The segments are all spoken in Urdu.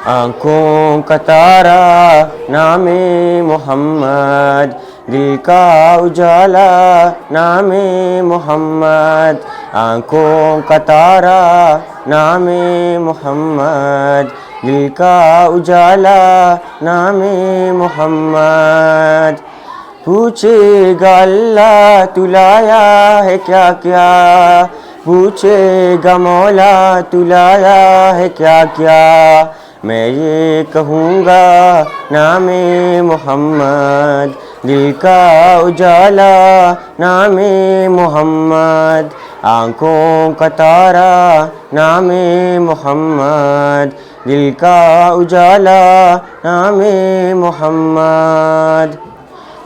آنکھوں کا تارا نام محمد، دل کا اجالا نام محمد، آنکھوں کا تارا نام محمد، دل کا اجالا نام محمد۔ پوچھے گا اللہ تو لایا ہے کیا کیا، پوچھے گا مولا تو لایا ہے کیا کیا، میں یہ کہوں گا نام محمد، دل کا اجالا نام محمد، آنکھوں کا تارا نام محمد، دل کا اجالا نام محمد۔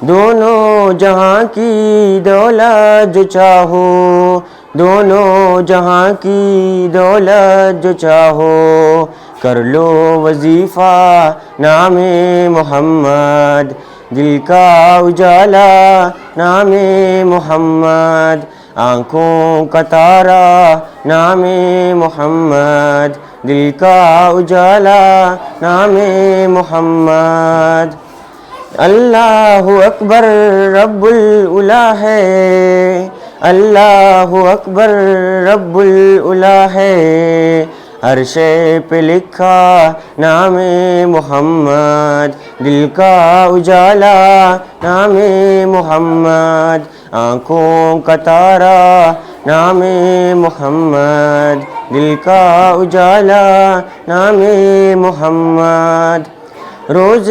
دونوں جہاں کی دولت جو چاہو، دونوں جہاں کی دولت جو چاہو، کر لو وظیفہ نام محمد، دل کا اجالا نام محمد، آنکھوں کا تارا نام محمد، دل کا اجالا نام محمد۔ اللہ اکبر رب العلا ہے، اللہ اکبر رب العلا ہے، ہر شے پہ لکھا نام محمد، دل کا اجالا نام محمد، آنکھوں کا تارا نام محمد، دل کا اجالا نام محمد۔ روز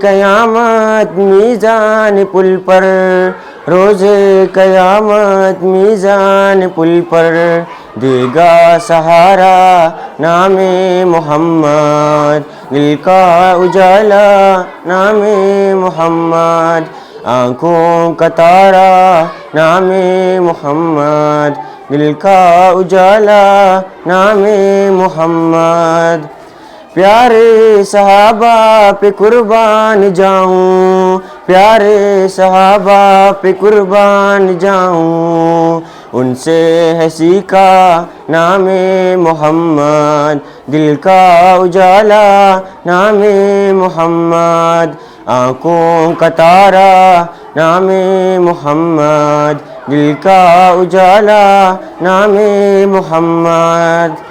قیامت میزان پل پر، روز قیامت میزان پل پر، دے گا سہارا نام محمد، دل کا اجالا نام محمد، آنکھوں کا تارا نام محمد، دل کا اجالا نام محمد۔ پیارے صحابہ پہ قربان جاؤں، پیارے صحابہ پہ قربان جاؤں، ان سے ہے سیکھا نام محمد، دل کا اجالا نام محمد، آنکھوں کا تارا نام محمد، دل کا اجالا نام محمد۔